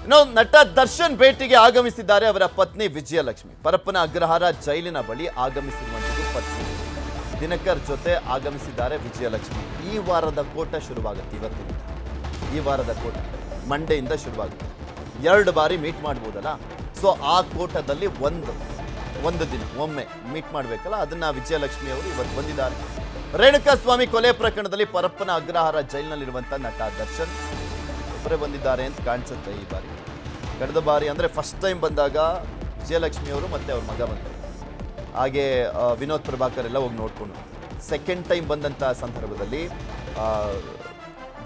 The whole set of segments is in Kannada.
ಇನ್ನು ನಟ ದರ್ಶನ್ ಭೇಟಿಗೆ ಆಗಮಿಸಿದ್ದಾರೆ ಅವರ ಪತ್ನಿ ವಿಜಯಲಕ್ಷ್ಮಿ. ಪರಪ್ಪನ ಅಗ್ರಹಾರ ಜೈಲಿನ ಬಳಿ ಆಗಮಿಸಿರುವಂಥದ್ದು ಪತ್ನಿ ದಿನಕರ್ ಜೊತೆ ಆಗಮಿಸಿದ್ದಾರೆ ವಿಜಯಲಕ್ಷ್ಮಿ. ಈ ವಾರದ ಕೋಟ ಶುರುವಾಗುತ್ತೆ. ಇವತ್ತಿನ ಈ ವಾರದ ಕೋಟ ಮಂಡೆಯಿಂದ ಶುರುವಾಗುತ್ತೆ. 2 ಬಾರಿ ಮೀಟ್ ಮಾಡ್ಬೋದಲ್ಲ. ಸೊ ಆ ಕೋಟದಲ್ಲಿ ಒಂದು ದಿನ ಒಮ್ಮೆ ಮೀಟ್ ಮಾಡಬೇಕಲ್ಲ, ಅದನ್ನ ವಿಜಯಲಕ್ಷ್ಮಿ ಅವರು ಇವತ್ತು ಬಂದಿದ್ದಾರೆ. ರೇಣುಕಾ ಸ್ವಾಮಿ ಕೊಲೆ ಪ್ರಕರಣದಲ್ಲಿ ಪರಪ್ಪನ ಅಗ್ರಹಾರ ಜೈಲಿನಲ್ಲಿರುವಂಥ ನಟ ದರ್ಶನ್ ಒಬ್ಬರೇ ಬಂದಿದ್ದಾರೆ ಅಂತ ಕಾಣಿಸುತ್ತೆ ಈ ಬಾರಿ. ಕಳೆದ ಬಾರಿ ಅಂದರೆ ಫಸ್ಟ್ ಟೈಮ್ ಬಂದಾಗ ವಿಜಯಲಕ್ಷ್ಮಿ ಅವರು ಮತ್ತೆ ಅವ್ರ ಮಗ ಬಂದರು. ಹಾಗೆ ವಿನೋದ್ ಪ್ರಭಾಕರ್ ಎಲ್ಲ ಹೋಗಿ ನೋಡಿಕೊಂಡು. ಸೆಕೆಂಡ್ ಟೈಮ್ ಬಂದಂಥ ಸಂದರ್ಭದಲ್ಲಿ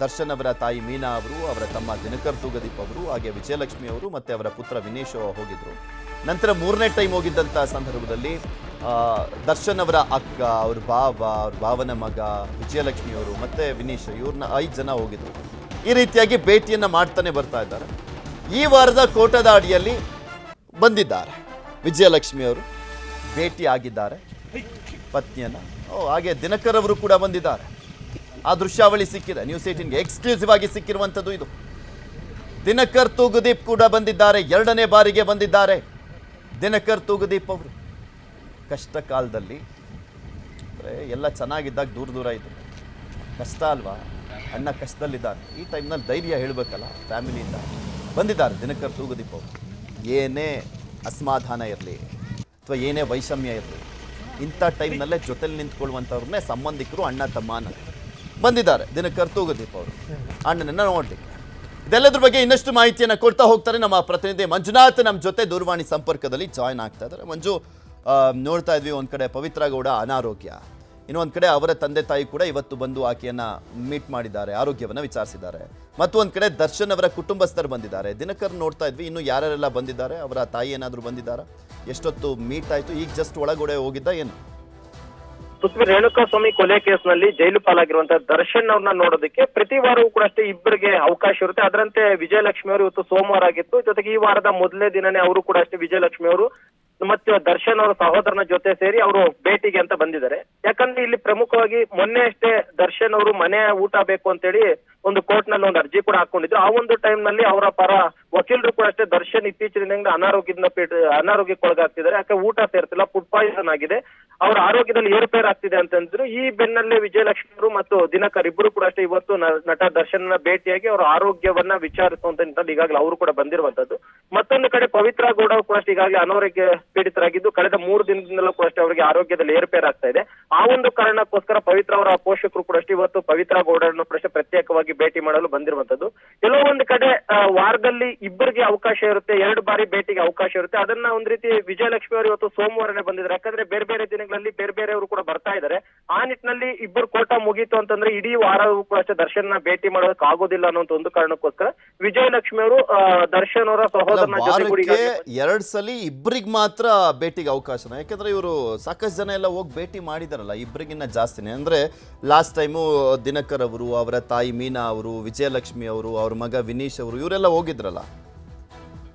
ದರ್ಶನ್ ಅವರ ತಾಯಿ ಮೀನಾ ಅವರು, ಅವರ ತಮ್ಮ ದಿನಕರ್ ತೂಗದೀಪ್ ಅವರು, ಹಾಗೆ ವಿಜಯಲಕ್ಷ್ಮಿ ಅವರು ಮತ್ತು ಅವರ ಪುತ್ರ ವಿನೇಶ್ ಹೋಗಿದ್ರು. ನಂತರ 3ನೇ ಟೈಮ್ ಹೋಗಿದ್ದಂಥ ಸಂದರ್ಭದಲ್ಲಿ ದರ್ಶನ್ ಅವರ ಅಕ್ಕ, ಅವ್ರ ಭಾವನ ಮಗ, ವಿಜಯಲಕ್ಷ್ಮಿಯವರು ಮತ್ತು ವಿನೀಶ್ ಇವ್ರನ್ನ 5 ಜನ ಹೋಗಿದ್ರು. ಈ ರೀತಿಯಾಗಿ ಭೇಟಿಯನ್ನು ಮಾಡ್ತಾನೆ ಬರ್ತಾ ಇದ್ದಾರೆ. ಈ ವಾರದ ಕೋಟದ ಅಡಿಯಲ್ಲಿ ಬಂದಿದ್ದಾರೆ ವಿಜಯಲಕ್ಷ್ಮಿ ಅವರು, ಭೇಟಿ ಆಗಿದ್ದಾರೆ ಪತ್ನಿಯನ್ನು. ಹಾಗೆ ದಿನಕರ್ ಅವರು ಕೂಡ ಬಂದಿದ್ದಾರೆ. ಆ ದೃಶ್ಯಾವಳಿ ಸಿಕ್ಕಿದೆ ನ್ಯೂಸ್ 18ಗೆ ಎಕ್ಸ್ಕ್ಲೂಸಿವ್ ಆಗಿ ಸಿಕ್ಕಿರುವಂಥದ್ದು ಇದು. ದಿನಕರ್ ತೂಗುದೀಪ್ ಕೂಡ ಬಂದಿದ್ದಾರೆ. 2ನೇ ಬಾರಿಗೆ ಬಂದಿದ್ದಾರೆ ದಿನಕರ್ ತೂಗುದೀಪ್ ಅವರು. ಕಷ್ಟ ಕಾಲದಲ್ಲಿ ಎಲ್ಲ ಚೆನ್ನಾಗಿದ್ದಾಗ ದೂರ ಇದ್ರು. ಕಷ್ಟ ಅಲ್ವಾ, ಅಣ್ಣ ಕಷ್ಟದಲ್ಲಿದ್ದಾರೆ. ಈ ಟೈಮ್ನಲ್ಲಿ ಧೈರ್ಯ ಹೇಳಬೇಕಲ್ಲ, ಫ್ಯಾಮಿಲಿಯಿಂದ ಬಂದಿದ್ದಾರೆ ದಿನಕರ್ ತೂಗುದೀಪ್ ಅವರು. ಏನೇ ಅಸಮಾಧಾನ ಇರಲಿ ಅಥವಾ ಏನೇ ವೈಷಮ್ಯ ಇರಲಿ, ಇಂಥ ಟೈಮ್ನಲ್ಲೇ ಜೊತೆಲಿ ನಿಂತ್ಕೊಳ್ಳುವಂಥವ್ರನ್ನೇ ಸಂಬಂಧಿಕರು ಅಣ್ಣ ತಮ್ಮ ಅನ್ನೋದು. ಬಂದಿದ್ದಾರೆ ದಿನಕರ್ ತೂಗುದೀಪ್ ಅವರು ಅಣ್ಣನನ್ನು ನೋಡಲಿಕ್ಕೆ. ಇದೆಲ್ಲದ್ರ ಬಗ್ಗೆ ಇನ್ನಷ್ಟು ಮಾಹಿತಿಯನ್ನು ಕೊಡ್ತಾ ಹೋಗ್ತಾರೆ ನಮ್ಮ ಪ್ರತಿನಿಧಿ ಮಂಜುನಾಥ್. ನಮ್ಮ ಜೊತೆ ದೂರವಾಣಿ ಸಂಪರ್ಕದಲ್ಲಿ ಜಾಯ್ನ್ ಆಗ್ತಾ ಇದ್ದಾರೆ. ಮಂಜು, ನೋಡ್ತಾ ಇದ್ವಿ ಒಂದು ಕಡೆ ಪವಿತ್ರ ಗೌಡ ಅನಾರೋಗ್ಯ, ಇನ್ನೊಂದು ಕಡೆ ಅವರ ತಂದೆ ತಾಯಿ ಕೂಡ ಇವತ್ತು ಬಂದು ಆಕೆಯನ್ನು ಮೀಟ್ ಮಾಡಿದ್ದಾರೆ, ಆರೋಗ್ಯವನ್ನು ವಿಚಾರಿಸಿದ್ದಾರೆ. ಮತ್ತೊಂದು ಕಡೆ ದರ್ಶನ್ ಅವರ ಕುಟುಂಬಸ್ಥರು ಬಂದಿದ್ದಾರೆ. ದಿನಕರ್ ನೋಡ್ತಾ ಇದ್ವಿ, ಇನ್ನು ಯಾರ್ಯಾರೆಲ್ಲ ಬಂದಿದ್ದಾರೆ, ಅವರ ತಾಯಿ ಏನಾದರೂ ಬಂದಿದ್ದಾರಾ, ಎಷ್ಟೊತ್ತು ಮೀಟ್ ಆಯಿತು, ಈಗ ಜಸ್ಟ್ ಒಳಗಡೆ ಹೋಗಿದ್ದ ಏನು? ಪೃಥ್ವಿ, ರೇಣುಕಾ ಸ್ವಾಮಿ ಕೊಲೆ ಕೇಸ್ನಲ್ಲಿ ಜೈಲು ಪಾಲಾಗಿರುವಂತಹ ದರ್ಶನ್ ಅವ್ರನ್ನ ನೋಡೋದಕ್ಕೆ ಪ್ರತಿ ವಾರವೂ ಕೂಡ ಅಷ್ಟೇ ಇಬ್ಬರಿಗೆ ಅವಕಾಶ ಇರುತ್ತೆ. ಅದರಂತೆ ವಿಜಯಲಕ್ಷ್ಮಿ ಅವರು ಇವತ್ತು ಸೋಮವಾರ ಆಗಿತ್ತು. ಜೊತೆಗೆ ಈ ವಾರದ ಮೊದಲನೇ ದಿನನೇ ಅವರು ಕೂಡ ಅಷ್ಟೇ ವಿಜಯಲಕ್ಷ್ಮಿ ಅವರು ಮತ್ತೆ ದರ್ಶನ್ ಅವರ ಸಹೋದರನ ಜೊತೆ ಸೇರಿ ಅವರು ಭೇಟಿಗೆ ಅಂತ ಬಂದಿದ್ದಾರೆ. ಯಾಕಂದ್ರೆ ಇಲ್ಲಿ ಪ್ರಮುಖವಾಗಿ ಮೊನ್ನೆ ಅಷ್ಟೇ ದರ್ಶನ್ ಅವರು ಮನೆ ಊಟ ಬೇಕು ಅಂತೇಳಿ ಒಂದು ಕೋರ್ಟ್ ನಲ್ಲಿ ಒಂದು ಅರ್ಜಿ ಕೂಡ ಹಾಕೊಂಡಿದ್ರು. ಆ ಒಂದು ಟೈಮ್ ನಲ್ಲಿ ಅವರ ಪರ ವಕೀಲರು ಕೂಡ ಅಷ್ಟೇ ದರ್ಶನ್ ಇತ್ತೀಚಿನ ಅನಾರೋಗ್ಯಕ್ಕೆ ಒಳಗಾಗ್ತಿದ್ದಾರೆ, ಯಾಕೆ ಊಟ ಸೇರ್ತಿಲ್ಲ, ಫುಡ್ ಪಾಯ್ಸನ್ ಆಗಿದೆ, ಅವರ ಆರೋಗ್ಯದಲ್ಲಿ ಏರುಪೇರು ಆಗ್ತಿದೆ ಅಂತಂದ್ರು. ಈ ಬೆನ್ನಲ್ಲೇ ವಿಜಯಲಕ್ಷ್ಮಿ ಅವರು ಮತ್ತು ದಿನಕರ್ ಇಬ್ಬರು ಕೂಡ ಅಷ್ಟೇ ಇವತ್ತು ನಟ ದರ್ಶನ್ ಭೇಟಿಯಾಗಿ ಅವರ ಆರೋಗ್ಯವನ್ನ ವಿಚಾರಿಸುವಂತ ನಿಟ್ಟಿನಲ್ಲಿ ಈಗಾಗಲೇ ಅವರು ಕೂಡ ಬಂದಿರುವಂತದ್ದು. ಮತ್ತೊಂದು ಕಡೆ ಪವಿತ್ರ ಗೌಡ ಕೂಡ ಅಷ್ಟೇ ಈಗಾಗಲೇ ಅನಾರೋಗ್ಯ ಪೀಡಿತರಾಗಿದ್ದು ಕಳೆದ 3 ದಿನದಿಂದಲೂ ಕೂಡ ಅಷ್ಟೇ ಅವರಿಗೆ ಆರೋಗ್ಯದಲ್ಲಿ ಏರುಪೇರಾಗ್ತಾ ಇದೆ. ಆ ಒಂದು ಕಾರಣಕ್ಕೋಸ್ಕರ ಪವಿತ್ರ ಅವರ ಪೋಷಕರು ಕೂಡ ಅಷ್ಟೇ ಇವತ್ತು ಪವಿತ್ರ ಗೌಡರನ್ನು ಕೂಡ ಪ್ರತ್ಯೇಕವಾಗಿ ಭೇಟಿ ಮಾಡಲು ಬಂದಿರುವಂತದ್ದು. ಎಲ್ಲೋ ಒಂದು ಕಡೆ ವಾರದಲ್ಲಿ ಇಬ್ಬರಿಗೆ ಅವಕಾಶ ಇರುತ್ತೆ, 2 ಬಾರಿ ಭೇಟಿಗೆ ಅವಕಾಶ ಇರುತ್ತೆ. ಅದನ್ನ ಒಂದ್ ರೀತಿ ವಿಜಯಲಕ್ಷ್ಮಿ ಅವರು ಇವತ್ತು ಸೋಮವಾರನೇ ಬಂದಿದ್ದಾರೆ. ಯಾಕಂದ್ರೆ ಬೇರೆ ಬೇರೆ ದಿನಗಳಲ್ಲಿ ಬೇರೆ ಬೇರೆಯವರು ಕೂಡ ಬರ್ತಾ ಇದ್ದಾರೆ. ಆ ನಿಟ್ಟಿನಲ್ಲಿ ಇಬ್ಬರು ಕೋಟ ಮುಗೀತು ಅಂತಂದ್ರೆ ಇಡೀ ವಾರವೂ ಕೂಡ ಅಷ್ಟೇ ದರ್ಶನ್ ಭೇಟಿ ಮಾಡೋದಕ್ಕೆ ಆಗೋದಿಲ್ಲ ಅನ್ನೋ ಒಂದು ಕಾರಣಕ್ಕೋಸ್ಕರ ವಿಜಯಲಕ್ಷ್ಮಿ ಅವರು ದರ್ಶನ್ ಅವರ ಸಹೋದರನ ಜೊತೆ 2 ಸಲ ಇಬ್ಬರಿಗೆ ಮಾತ್ರ ಭೇಟಿಗೆ ಅವಕಾಶನ. ಯಾಕಂದ್ರೆ ಇವರು ಸಾಕಷ್ಟು ಜನ ಎಲ್ಲ ಹೋಗಿ ಭೇಟಿ ಮಾಡಿದಾರಲ್ಲ, ಇಬ್ಬರಿಗಿನ್ನ ಜಾಸ್ತಿನೇ. ಅಂದ್ರೆ ಲಾಸ್ಟ್ ಟೈಮು ದಿನಕರ್ ಅವರು, ಅವರ ತಾಯಿ ಮೀನಾ ಅವರು, ವಿಜಯಲಕ್ಷ್ಮಿ ಅವರು, ಅವ್ರ ಮಗ ವಿನೀಶ್ ಅವರು, ಇವರೆಲ್ಲ ಹೋಗಿದ್ರಲ್ಲ.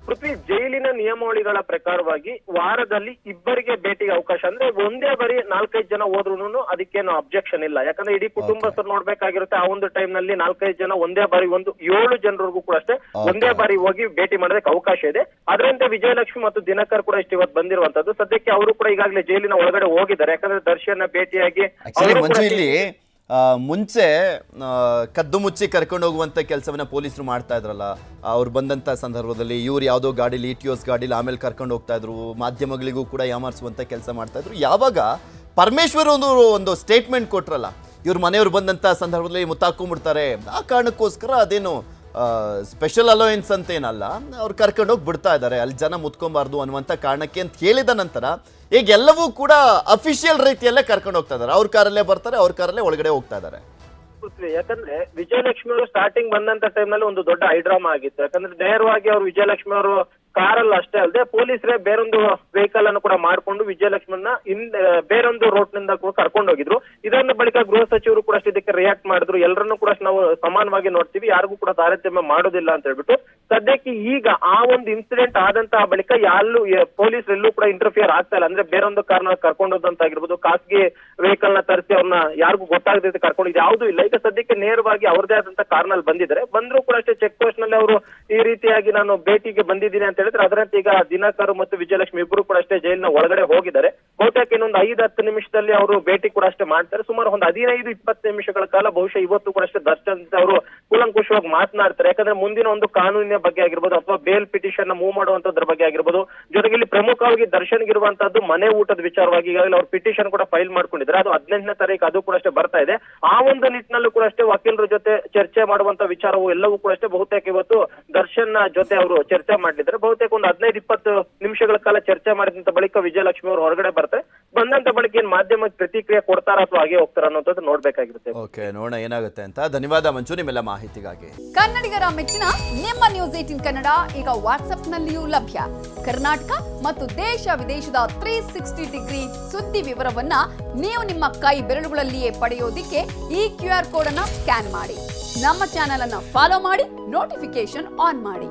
ಪೃಥ್ವಿ, ಜೈಲಿನ ನಿಯಮಾವಳಿಗಳ ಪ್ರಕಾರವಾಗಿ ವಾರದಲ್ಲಿ ಇಬ್ಬರಿಗೆ ಭೇಟಿಗೆ ಅವಕಾಶ. ಅಂದ್ರೆ ಒಂದೇ ಬಾರಿ 4-5 ಜನ ಹೋದ್ರು ಅದಕ್ಕೇನು ಅಬ್ಜೆಕ್ಷನ್ ಇಲ್ಲ. ಯಾಕಂದ್ರೆ ಇಡೀ ಕುಟುಂಬಸ್ಥರು ನೋಡ್ಬೇಕಾಗಿರುತ್ತೆ. ಆ ಒಂದು ಟೈಮ್ ನಲ್ಲಿ 4-5 ಜನ ಒಂದೇ ಬಾರಿ 7 ಜನರಿಗೂ ಕೂಡ ಅಷ್ಟೇ ಒಂದೇ ಬಾರಿ ಹೋಗಿ ಭೇಟಿ ಮಾಡೋದಕ್ಕೆ ಅವಕಾಶ ಇದೆ. ಅದರಂತೆ ವಿಜಯಲಕ್ಷ್ಮಿ ಮತ್ತು ದಿನಕರ್ ಕೂಡ ಇಷ್ಟು ಇವತ್ತು ಬಂದಿರುವಂತದ್ದು. ಸದ್ಯಕ್ಕೆ ಅವರು ಕೂಡ ಈಗಾಗಲೇ ಜೈಲಿನ ಒಳಗಡೆ ಹೋಗಿದ್ದಾರೆ. ಯಾಕಂದ್ರೆ ದರ್ಶನ್ ಭೇಟಿಯಾಗಿ ಮುಂಚೆ ಕದ್ದು ಮುಚ್ಚಿ ಕರ್ಕೊಂಡು ಹೋಗುವಂಥ ಕೆಲಸವನ್ನ ಪೊಲೀಸರು ಮಾಡ್ತಾ ಇದ್ರಲ್ಲ. ಅವ್ರು ಬಂದಂಥ ಸಂದರ್ಭದಲ್ಲಿ ಇವ್ರು ಯಾವುದೋ ಗಾಡೀಲಿ ಇಟಿಯೋಸ್ ಗಾಡೀಲಿ ಆಮೇಲೆ ಕರ್ಕೊಂಡು ಹೋಗ್ತಾ ಇದ್ರು, ಮಾಧ್ಯಮಗಳಿಗೂ ಕೂಡ ಯಾಮಾರಿಸುವಂಥ ಕೆಲಸ ಮಾಡ್ತಾ ಇದ್ರು. ಯಾವಾಗ ಪರಮೇಶ್ವರ್ ಒಂದು ಸ್ಟೇಟ್ಮೆಂಟ್ ಕೊಟ್ರಲ್ಲ, ಇವ್ರ ಮನೆಯವ್ರು ಬಂದಂಥ ಸಂದರ್ಭದಲ್ಲಿ ಮುತ್ತಾಕೊಂಡ್ಬಿಡ್ತಾರೆ, ಆ ಕಾರಣಕ್ಕೋಸ್ಕರ ಅದೇನು ಸ್ಪೆಷಲ್ ಅಲೋಯನ್ಸ್ ಅಂತ ಏನಲ್ಲ, ಅವ್ರು ಕರ್ಕೊಂಡೋಗಿ ಬಿಡ್ತಾ ಇದ್ದಾರೆ, ಅಲ್ಲಿ ಜನ ಮುತ್ಕೊಬಾರ್ದು ಅನ್ನುವಂಥ ಕಾರಣಕ್ಕೆ ಅಂತ ಹೇಳಿದ ನಂತರ ಈಗ ಎಲ್ಲವೂ ಕೂಡ ಅಫಿಷಿಯಲ್ ರೀತಿಯಲ್ಲೇ ಕರ್ಕೊಂಡು ಹೋಗ್ತಾ ಇದ್ದಾರೆ. ಅವ್ರ ಕಾರಲ್ಲೇ ಬರ್ತಾರೆ, ಅವ್ರ ಕಾರಲ್ಲೇ ಒಳಗಡೆ ಹೋಗ್ತಾ ಇದ್ದಾರೆ. ಯಾಕಂದ್ರೆ ವಿಜಯಲಕ್ಷ್ಮಿ ಅವರು ಸ್ಟಾರ್ಟಿಂಗ್ ಬಂದಂತ ಟೈಮ್ ನಲ್ಲಿ ಒಂದು ದೊಡ್ಡ ಹೈಡ್ರಾಮಾ ಆಗಿತ್ತು. ಯಾಕಂದ್ರೆ ನೇರವಾಗಿ ಅವರು ವಿಜಯಲಕ್ಷ್ಮಿ ಅವರು ಕಾರಲ್ಲಿ ಅಷ್ಟೇ ಅಲ್ಲದೆ ಪೊಲೀಸರೇ ಬೇರೊಂದು ವೆಹಿಕಲ್ ಅನ್ನು ಕೂಡ ಮಾಡ್ಕೊಂಡು ವಿಜಯಲಕ್ಷ್ಮನ್ನ ಬೇರೊಂದು ರೋಡ್ ನಿಂದ ಕೂಡ ಕರ್ಕೊಂಡು ಹೋಗಿದ್ರು. ಇದನ್ನ ಬಳಿಕ ಗೃಹ ಸಚಿವರು ಕೂಡ ಅಷ್ಟೇ ಇದಕ್ಕೆ ರಿಯಾಕ್ಟ್ ಮಾಡಿದ್ರು. ಎಲ್ಲರನ್ನೂ ಕೂಡ ನಾವು ಸಮಾನವಾಗಿ ನೋಡ್ತೀವಿ, ಯಾರಿಗೂ ಕೂಡ ತಾರತಮ್ಯ ಮಾಡೋದಿಲ್ಲ ಅಂತ ಹೇಳ್ಬಿಟ್ಟು ಸದ್ಯಕ್ಕೆ ಈಗ ಆ ಒಂದು ಇನ್ಸಿಡೆಂಟ್ ಆದಂತಹ ಬಳಿಕ ಪೊಲೀಸರೆಲ್ಲೂ ಕೂಡ ಇಂಟರ್ಫಿಯರ್ ಆಗ್ತಾ ಇಲ್ಲ. ಅಂದ್ರೆ ಬೇರೊಂದು ಕಾರಣ ಕರ್ಕೊಂಡು ಹೋದಂತಾಗಿರ್ಬೋದು, ಖಾಸಗಿ ವೆಹಿಕಲ್ ನ ತರಿಸಿ ಅವ್ರನ್ನ ಯಾರಿಗೂ ಗೊತ್ತಾಗದೆ ಕರ್ಕೊಂಡಿದ್ದು ಯಾವುದೂ ಇಲ್ಲ. ಈಗ ಸದ್ಯಕ್ಕೆ ನೇರವಾಗಿ ಅವ್ರದೇ ಆದಂತ ಕಾರಣಲ್ಲಿ ಬಂದ್ರು ಕೂಡ ಅಷ್ಟೇ ಚೆಕ್ ಪೋಸ್ಟ್ ನಲ್ಲಿ ಅವರು ಈ ರೀತಿಯಾಗಿ ನಾನು ಭೇಟಿಗೆ ಬಂದಿದ್ದೀನಿ ಅಂತ ಹೇಳಿದ್ರೆ ಅದರಂತೆ ಈಗ ದಿನಕರ್ ಮತ್ತು ವಿಜಯಲಕ್ಷ್ಮಿ ಇಬ್ಬರು ಕೂಡ ಅಷ್ಟೇ ಜೈಲಿನ ಒಳಗಡೆ ಹೋಗಿದ್ದಾರೆ. ಬಹುತೇಕ ಇನ್ನೊಂದು 5-10 ನಿಮಿಷದಲ್ಲಿ ಅವರು ಭೇಟಿ ಕೂಡ ಅಷ್ಟೇ ಮಾಡ್ತಾರೆ. ಸುಮಾರು ಒಂದು 15-20 ನಿಮಿಷಗಳ ಕಾಲ ಬಹುಶಃ ಇವತ್ತು ಕೂಡ ಅಷ್ಟೇ ದರ್ಶನ್ ಅವರು ಕೂಲಂಕುಷವಾಗಿ ಮಾತನಾಡ್ತಾರೆ. ಯಾಕಂದ್ರೆ ಮುಂದಿನ ಒಂದು ಕಾನೂನಿನ ಬಗ್ಗೆ ಆಗಿರ್ಬೋದು ಅಥವಾ ಬೇಲ್ ಪಿಟಿಷನ್ ನ ಮೂವ್ ಮಾಡುವಂತದ್ರ ಬಗ್ಗೆ ಆಗಿರ್ಬೋದು, ಜೊತೆಗೆ ಇಲ್ಲಿ ಪ್ರಮುಖವಾಗಿ ದರ್ಶನ್ ಇರುವಂತದ್ದು ಮನೆ ಊಟದ ವಿಚಾರವಾಗಿ ಈಗಾಗಲೇ ಅವ್ರು ಪಿಟಿಷನ್ ಕೂಡ ಫೈಲ್ ಮಾಡ್ಕೊಂಡಿದ್ದಾರೆ. ಅದು 18ನೇ ತಾರೀಕು ಅದು ಕೂಡ ಅಷ್ಟೇ ಬರ್ತಾ ಇದೆ. ಆ ಒಂದು ನಿಟ್ಟಿನಲ್ಲೂ ಕೂಡ ಅಷ್ಟೇ ವಕೀಲರ ಜೊತೆ ಚರ್ಚೆ ಮಾಡುವಂತ ವಿಚಾರವು ಎಲ್ಲವೂ ಕೂಡ ಅಷ್ಟೇ ಬಹುತೇಕ ಇವತ್ತು ದರ್ಶನ್ ಜೊತೆ ಅವರು ಚರ್ಚೆ ಮಾಡಿದ್ದಾರೆ. ಬಹುತೇಕ ಒಂದು 15-20 ನಿಮಿಷಗಳ ಕಾಲ ಚರ್ಚೆ ಮಾಡಿದಂತ ಬಳಿಕ ವಿಜಯಲಕ್ಷ್ಮಿ ಅವರು ಹೊರಗಡೆ ಬರ್ತಾರೆ. ಬಂದಂತ ಬಳಿಕ ಏನ್ ಮಾಧ್ಯಮಕ್ಕೆ ಪ್ರತಿಕ್ರಿಯೆ ಕೊಡ್ತಾರ ಅಥವಾ ಹಾಗೆ ಹೋಗ್ತಾರ ಅನ್ನೋದು ನೋಡ್ಬೇಕಾಗಿರುತ್ತೆ. ಓಕೆ, ನೋಡೋಣ ಏನಾಗುತ್ತೆ ಅಂತ. ಧನ್ಯವಾದ ಮಂಜು ನಿಮ್ಮೆಲ್ಲ ಮಾಹಿತಿಗಾಗಿ. ಕನ್ನಡಿಗರ ಮೆಚ್ಚಿನ ನಿಮ್ಮ ನ್ಯೂಸ್ 18 ಕನ್ನಡ ಈಗ ವಾಟ್ಸ್ಆಪ್ ನಲ್ಲಿಯೂ ಲಭ್ಯ. ಕರ್ನಾಟಕ ಮತ್ತು ದೇಶ ವಿದೇಶದ 360 ಡಿಗ್ರಿ ಸುದ್ದಿ ವಿವರವನ್ನ ನೀವು ನಿಮ್ಮ ಕೈ ಬೆರಳುಗಳಲ್ಲಿಯೇ ಪಡೆಯೋದಿಕ್ಕೆ ಈ QR ಕೋಡ್ ಅನ್ನ ಸ್ಕ್ಯಾನ್ ಮಾಡಿ. ನಮ್ಮ ಚಾನೆಲ್ ಅನ್ನ ಫಾಲೋ ಮಾಡಿ, ನೋಟಿಫಿಕೇಶನ್ ಆನ್ ಮಾಡಿ.